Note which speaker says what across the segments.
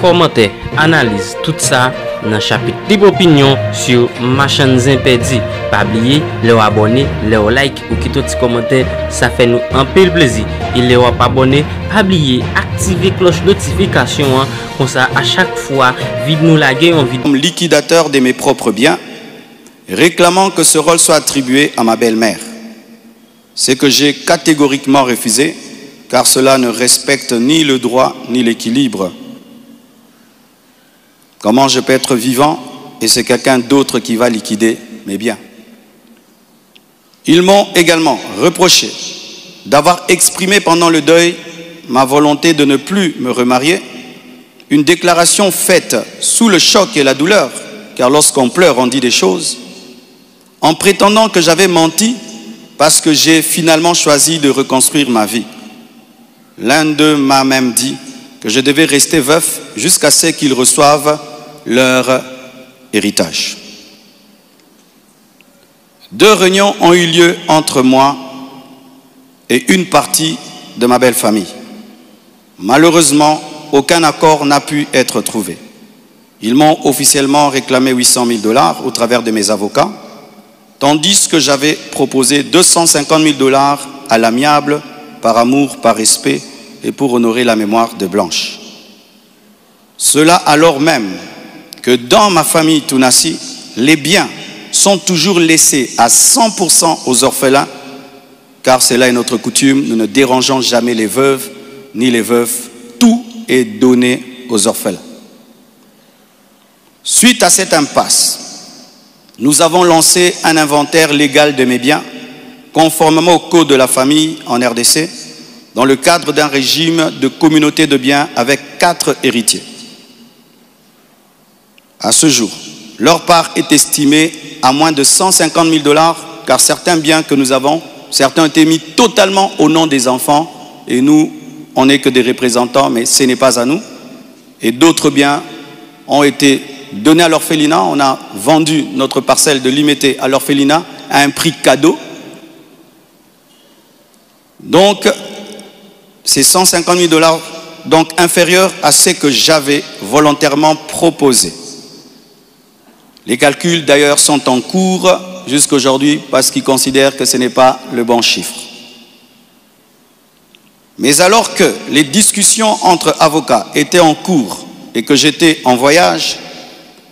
Speaker 1: commentaires, analyse, tout ça dans le chapitre libre opinion sur ma chaîne Zimpedi. Pas oublier, les abonner, les like ou quitter petit commentaire, ça fait nous un peu plaisir. Et les pas abonner, pas oublier, activer cloche notification comme ça à chaque fois vide nous laguer en vidéo.
Speaker 2: Comme liquidateur de mes propres biens, réclamant que ce rôle soit attribué à ma belle-mère. C'est que j'ai catégoriquement refusé, car cela ne respecte ni le droit ni l'équilibre. Comment je peux être vivant et c'est quelqu'un d'autre qui va liquider mes biens? Ils m'ont également reproché d'avoir exprimé pendant le deuil ma volonté de ne plus me remarier, une déclaration faite sous le choc et la douleur, car lorsqu'on pleure, on dit des choses, en prétendant que j'avais menti parce que j'ai finalement choisi de reconstruire ma vie. L'un d'eux m'a même dit que je devais rester veuf jusqu'à ce qu'ils reçoivent leur héritage. 2 réunions ont eu lieu entre moi et une partie de ma belle famille. Malheureusement, aucun accord n'a pu être trouvé. Ils m'ont officiellement réclamé 800 000 $ au travers de mes avocats, tandis que j'avais proposé 250 000 $ à l'amiable, par amour, par respect et pour honorer la mémoire de Blanche. Cela alors même que dans ma famille Tounassi, les biens sont toujours laissés à 100% aux orphelins, car cela est notre coutume, nous ne dérangeons jamais les veuves ni les veufs, tout est donné aux orphelins. Suite à cette impasse, nous avons lancé un inventaire légal de mes biens, conformément au code de la famille en RDC, dans le cadre d'un régime de communauté de biens avec 4 héritiers. À ce jour, leur part est estimée à moins de 150 000 $, car certains biens que nous avons, certains ont été mis totalement au nom des enfants, et nous, on n'est que des représentants, mais ce n'est pas à nous. Et d'autres biens ont été donnés à l'orphelinat. On a vendu notre parcelle de Limété à l'orphelinat à un prix cadeau. Donc, c'est 150 000 $, donc inférieur à ce que j'avais volontairement proposé. Les calculs d'ailleurs sont en cours jusqu'à aujourd'hui parce qu'ils considèrent que ce n'est pas le bon chiffre. Mais alors que les discussions entre avocats étaient en cours et que j'étais en voyage,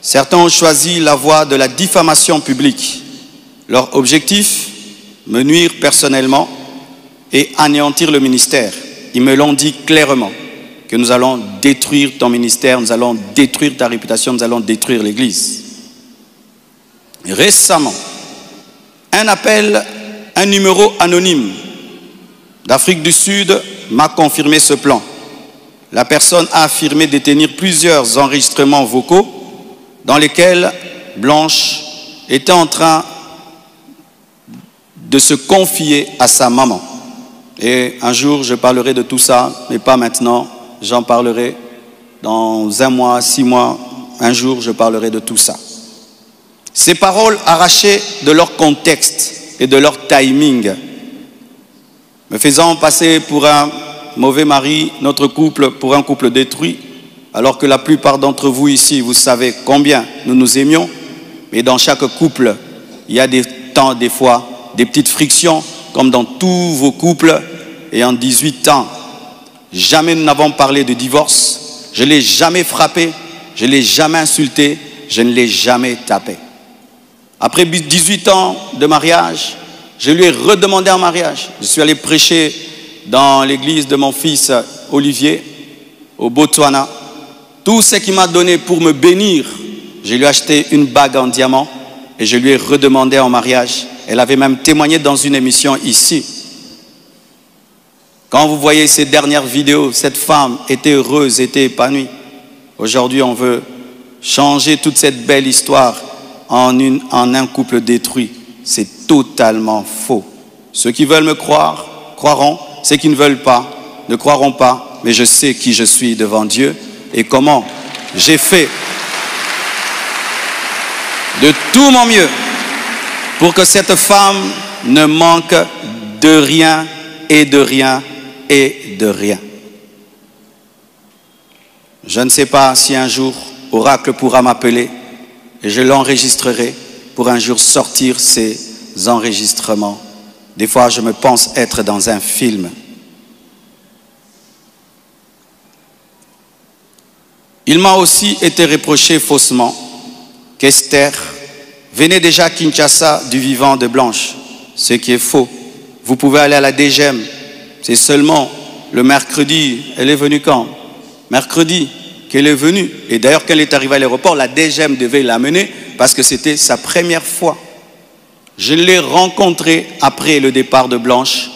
Speaker 2: certains ont choisi la voie de la diffamation publique. Leur objectif, me nuire personnellement et anéantir le ministère. Ils me l'ont dit clairement, que nous allons détruire ton ministère, nous allons détruire ta réputation, nous allons détruire l'Église. Récemment, un numéro anonyme d'Afrique du Sud m'a confirmé ce plan. La personne a affirmé détenir plusieurs enregistrements vocaux dans lesquels Blanche était en train de se confier à sa maman. Et un jour, je parlerai de tout ça, mais pas maintenant. J'en parlerai dans 1 mois, 6 mois. Un jour, je parlerai de tout ça. Ces paroles arrachées de leur contexte et de leur timing, me faisant passer pour un mauvais mari, notre couple pour un couple détruit, alors que la plupart d'entre vous ici, vous savez combien nous nous aimions, mais dans chaque couple, il y a des temps, des fois, des petites frictions, comme dans tous vos couples, et en 18 ans, jamais nous n'avons parlé de divorce, je ne l'ai jamais frappé, je ne l'ai jamais insulté, je ne l'ai jamais tapé. Après 18 ans de mariage, je lui ai redemandé en mariage. Je suis allé prêcher dans l'église de mon fils Olivier, au Botswana. Tout ce qu'il m'a donné pour me bénir, je lui ai acheté une bague en diamant et je lui ai redemandé en mariage. Elle avait même témoigné dans une émission ici. Quand vous voyez ces dernières vidéos, cette femme était heureuse, était épanouie. Aujourd'hui, on veut changer toute cette belle histoire en un couple détruit. C'est totalement faux. Ceux qui veulent me croire, croiront. Ceux qui ne veulent pas, ne croiront pas. Mais je sais qui je suis devant Dieu et comment j'ai fait de tout mon mieux pour que cette femme ne manque de rien et de rien et de rien. Je ne sais pas si un jour Oracle pourra m'appeler et je l'enregistrerai pour un jour sortir ces enregistrements. Des fois, je me pense être dans un film. Il m'a aussi été reproché faussement qu'Esther venait déjà à Kinshasa du vivant de Blanche, ce qui est faux. Vous pouvez aller à la DGM, c'est seulement le mercredi. Elle est venue quand? Mercredi qu'elle est venue. Et d'ailleurs, quand elle est arrivée à l'aéroport, la DGM devait l'amener parce que c'était sa première fois. Je l'ai rencontrée après le départ de Blanche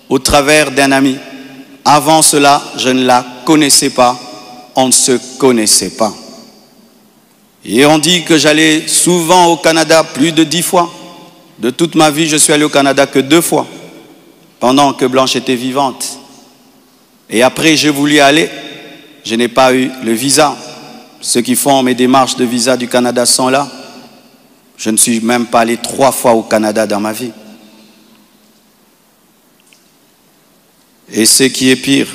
Speaker 2: au travers d'un ami. Avant cela, je ne la connaissais pas. On ne se connaissait pas. Et on dit que j'allais souvent au Canada, plus de 10 fois. De toute ma vie, je suis allé au Canada que 2 fois, pendant que Blanche était vivante. Et après, j'ai voulu aller, je n'ai pas eu le visa. Ceux qui font mes démarches de visa du Canada sont là. Je ne suis même pas allé 3 fois au Canada dans ma vie. Et ce qui est pire,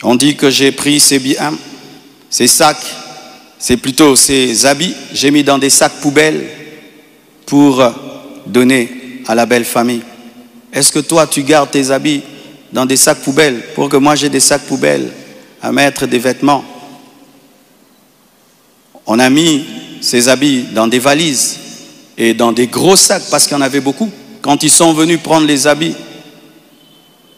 Speaker 2: on dit que j'ai pris ces biens, ces sacs, c'est plutôt ces habits, j'ai mis dans des sacs poubelles pour donner à la belle famille. Est-ce que toi, tu gardes tes habits dans des sacs poubelles pour que moi j'ai des sacs poubelles à mettre des vêtements? On a mis ces habits dans des valises et dans des gros sacs parce qu'il y en avait beaucoup. Quand ils sont venus prendre les habits,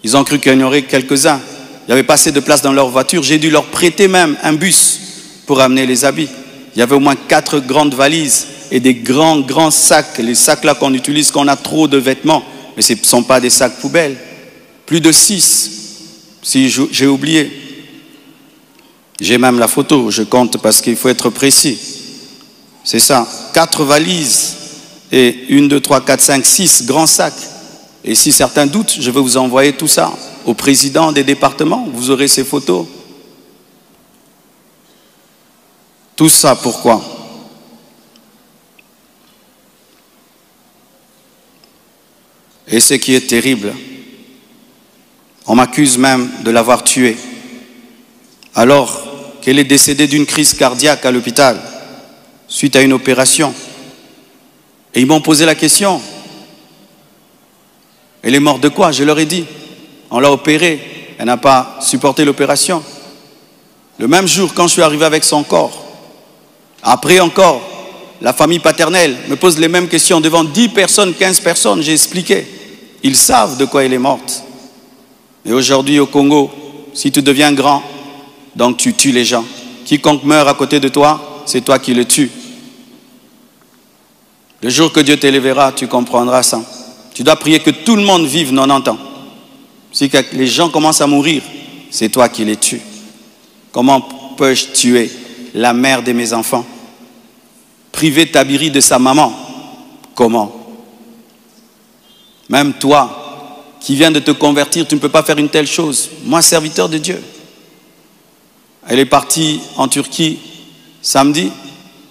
Speaker 2: ils ont cru qu'il y en aurait quelques-uns. Il n'y avait pas assez de place dans leur voiture. J'ai dû leur prêter même un bus pour amener les habits. Il y avait au moins 4 grandes valises et des grands sacs. Les sacs là qu'on utilise quand on a trop de vêtements. Mais ce ne sont pas des sacs poubelles. Plus de 6, si j'ai oublié. J'ai même la photo, je compte parce qu'il faut être précis. C'est ça, 4 valises et 1, 2, 3, 4, 5, 6 grands sacs. Et si certains doutent, je vais vous envoyer tout ça au président des départements. Vous aurez ces photos. Tout ça, pourquoi? Et ce qui est terrible, on m'accuse même de l'avoir tuée, alors qu'elle est décédée d'une crise cardiaque à l'hôpital, suite à une opération. Et ils m'ont posé la question, elle est morte de quoi? Je leur ai dit, on l'a opérée, elle n'a pas supporté l'opération. Le même jour, quand je suis arrivé avec son corps, après encore, la famille paternelle me pose les mêmes questions devant 10 personnes, 15 personnes, j'ai expliqué. Ils savent de quoi elle est morte. Et aujourd'hui au Congo, si tu deviens grand, donc tu tues les gens. Quiconque meurt à côté de toi, c'est toi qui le tues. Le jour que Dieu t'élèvera, tu comprendras ça. Tu dois prier que tout le monde vive 90 ans. Si les gens commencent à mourir, c'est toi qui les tues. Comment peux-je tuer la mère de mes enfants? Priver Tabiri de sa maman? Comment? Même toi, qui viens de te convertir, tu ne peux pas faire une telle chose. Moi, serviteur de Dieu. Elle est partie en Turquie samedi.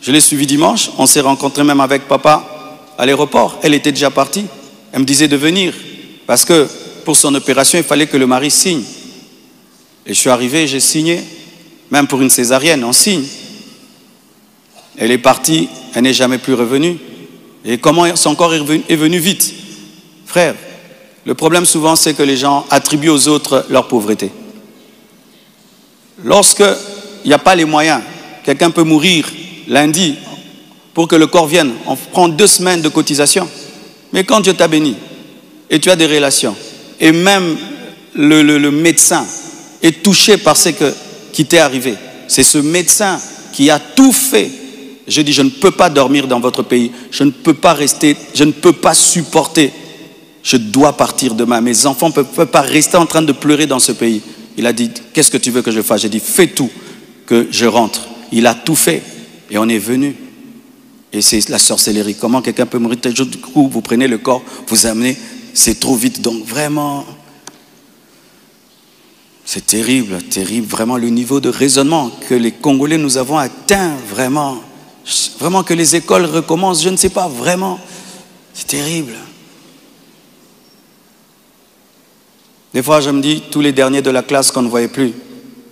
Speaker 2: Je l'ai suivie dimanche. On s'est rencontrés même avec papa à l'aéroport. Elle était déjà partie. Elle me disait de venir parce que pour son opération, il fallait que le mari signe. Et je suis arrivé, j'ai signé. Même pour une césarienne, on signe. Elle est partie, elle n'est jamais plus revenue. Et comment son corps est venu vite? Frère, le problème souvent, c'est que les gens attribuent aux autres leur pauvreté. Lorsqu'il n'y a pas les moyens, quelqu'un peut mourir lundi pour que le corps vienne. On prend 2 semaines de cotisation. Mais quand Dieu t'a béni et tu as des relations, et même le médecin est touché par ce qui t'est arrivé, c'est ce médecin qui a tout fait. Je dis, je ne peux pas dormir dans votre pays, je ne peux pas rester, je ne peux pas supporter, je dois partir demain. Mes enfants ne peuvent pas rester en train de pleurer dans ce pays. Il a dit, qu'est-ce que tu veux que je fasse? J'ai dit, fais tout que je rentre. Il a tout fait et on est venu. Et c'est la sorcellerie. Comment quelqu'un peut mourir tel jour? Du coup, vous prenez le corps, vous amenez, c'est trop vite. Donc vraiment, c'est terrible, terrible. Vraiment le niveau de raisonnement que les Congolais nous avons atteint, vraiment. Vraiment que les écoles recommencent, je ne sais pas, vraiment. C'est terrible. Des fois, je me dis, tous les derniers de la classe qu'on ne voyait plus,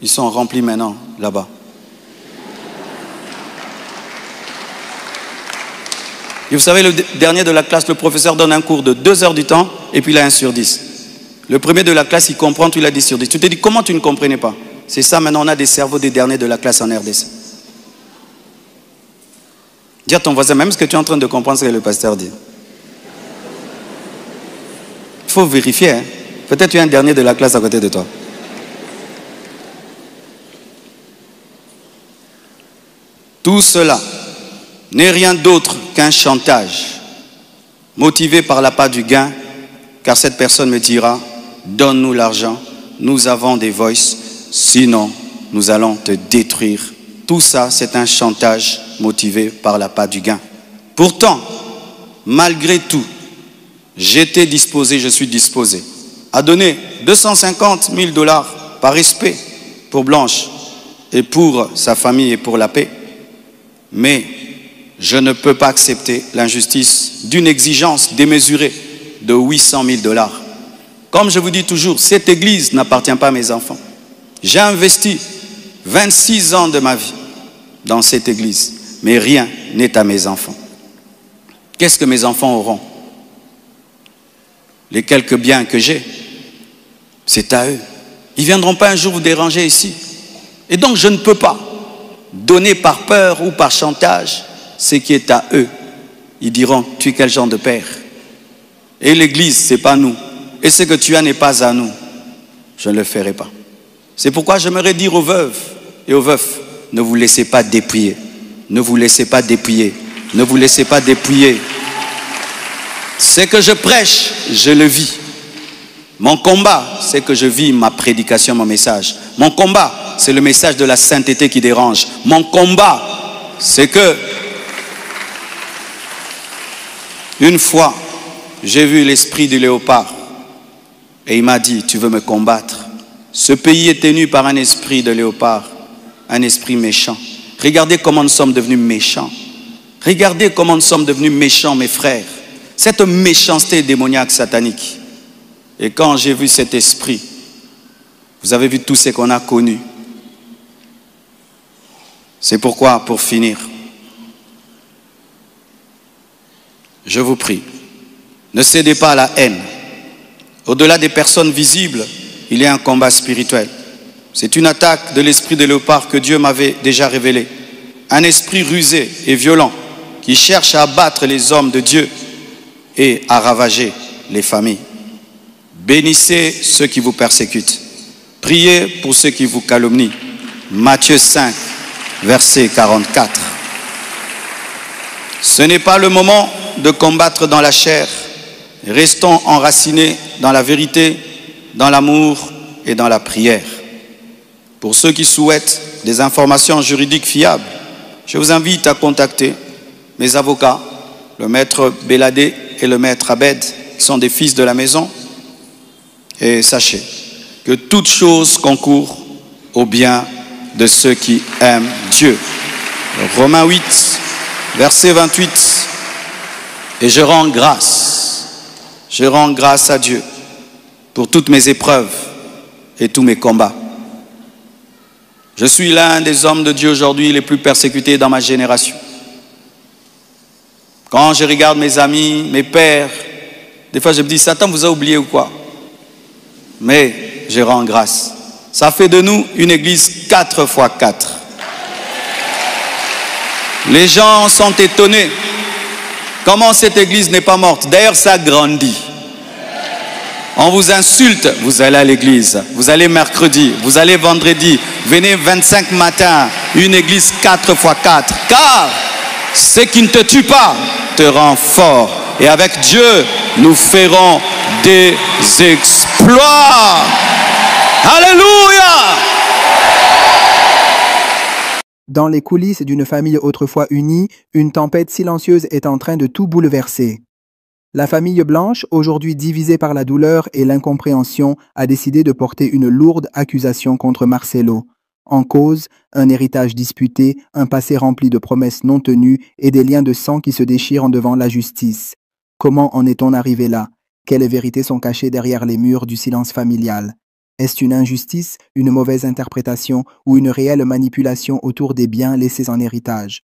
Speaker 2: ils sont remplis maintenant, là-bas. Et vous savez, le dernier de la classe, le professeur donne un cours de 2 heures du temps, et puis il a 1 sur 10. Le premier de la classe, il comprend, tout il a 10 sur 10. Tu te dis, comment tu ne comprenais pas? C'est ça, maintenant on a des cerveaux des derniers de la classe en RDC. Dis à ton voisin, même ce que tu es en train de comprendre, ce que le pasteur dit. Il faut vérifier. Hein? Peut-être tu es un dernier de la classe à côté de toi. Tout cela n'est rien d'autre qu'un chantage, motivé par l'appât du gain, car cette personne me dira, donne-nous l'argent, nous avons des voices, sinon nous allons te détruire. Tout ça, c'est un chantage motivé par l'appât du gain. Pourtant, malgré tout, j'étais disposé, je suis disposé à donner 250 000 $ par respect pour Blanche et pour sa famille et pour la paix. Mais je ne peux pas accepter l'injustice d'une exigence démesurée de 800 000 $. Comme je vous dis toujours, cette église n'appartient pas à mes enfants. J'ai investi 26 ans de ma vie dans cette église, mais rien n'est à mes enfants. Qu'est-ce que mes enfants auront? Les quelques biens que j'ai, c'est à eux. Ils ne viendront pas un jour vous déranger ici. Et donc je ne peux pas donner par peur ou par chantage ce qui est à eux. Ils diront, tu es quel genre de père? Et l'église, ce n'est pas nous. Et ce que tu as n'est pas à nous. Je ne le ferai pas. C'est pourquoi j'aimerais dire aux veuves et aux veufs, ne vous laissez pas dépouiller. Ne vous laissez pas dépouiller. Ne vous laissez pas dépouiller. Ce que je prêche, je le vis. Mon combat, c'est que je vis ma prédication, mon message. Mon combat, c'est le message de la sainteté qui dérange. Mon combat, c'est que une fois, j'ai vu l'esprit du léopard et il m'a dit, tu veux me combattre? Ce pays est tenu par un esprit de léopard, un esprit méchant. Regardez comment nous sommes devenus méchants. Regardez comment nous sommes devenus méchants, mes frères. Cette méchanceté démoniaque satanique. Et quand j'ai vu cet esprit, vous avez vu tout ce qu'on a connu. C'est pourquoi, pour finir, je vous prie, ne cédez pas à la haine. Au-delà des personnes visibles, il y a un combat spirituel. C'est une attaque de l'esprit de léopard que Dieu m'avait déjà révélé. Un esprit rusé et violent qui cherche à abattre les hommes de Dieu et à ravager les familles. Bénissez ceux qui vous persécutent. Priez pour ceux qui vous calomnient. Matthieu 5, verset 44. Ce n'est pas le moment de combattre dans la chair. Restons enracinés dans la vérité, dans l'amour et dans la prière. Pour ceux qui souhaitent des informations juridiques fiables, je vous invite à contacter mes avocats, le maître Béladé et le maître Abed, qui sont des fils de la maison. Et sachez que toute chose concourt au bien de ceux qui aiment Dieu. Romains 8, verset 28. Et je rends grâce à Dieu pour toutes mes épreuves et tous mes combats. Je suis l'un des hommes de Dieu aujourd'hui les plus persécutés dans ma génération. Quand je regarde mes amis, mes pères, des fois je me dis, Satan vous a oublié ou quoi? Mais je rends grâce. Ça fait de nous une église 4 x 4. Les gens sont étonnés. Comment cette église n'est pas morte? D'ailleurs, ça grandit. On vous insulte, vous allez à l'église. Vous allez mercredi, vous allez vendredi. Venez 25 matins, une église 4 x 4. Car ce qui ne te tue pas te rend fort. Et avec Dieu, nous ferons des exploits. Alléluia!
Speaker 3: Dans les coulisses d'une famille autrefois unie, une tempête silencieuse est en train de tout bouleverser. La famille Blanche, aujourd'hui divisée par la douleur et l'incompréhension, a décidé de porter une lourde accusation contre Marcelo. En cause, un héritage disputé, un passé rempli de promesses non tenues et des liens de sang qui se déchirent devant la justice. Comment en est-on arrivé là? Quelles vérités sont cachées derrière les murs du silence familial? Est-ce une injustice, une mauvaise interprétation ou une réelle manipulation autour des biens laissés en héritage?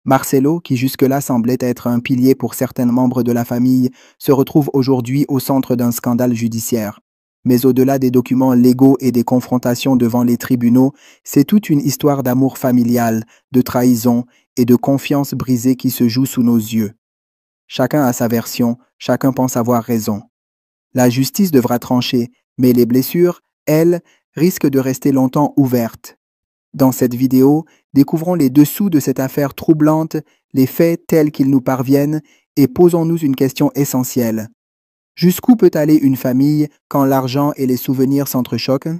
Speaker 3: Marcelo, qui jusque-là semblait être un pilier pour certains membres de la famille, se retrouve aujourd'hui au centre d'un scandale judiciaire. Mais au-delà des documents légaux et des confrontations devant les tribunaux, c'est toute une histoire d'amour familial, de trahison et de confiance brisée qui se joue sous nos yeux. Chacun a sa version, chacun pense avoir raison. La justice devra trancher, mais les blessures, elles, risquent de rester longtemps ouvertes. Dans cette vidéo, découvrons les dessous de cette affaire troublante, les faits tels qu'ils nous parviennent, et posons-nous une question essentielle. Jusqu'où peut aller une famille quand l'argent et les souvenirs s'entrechoquent?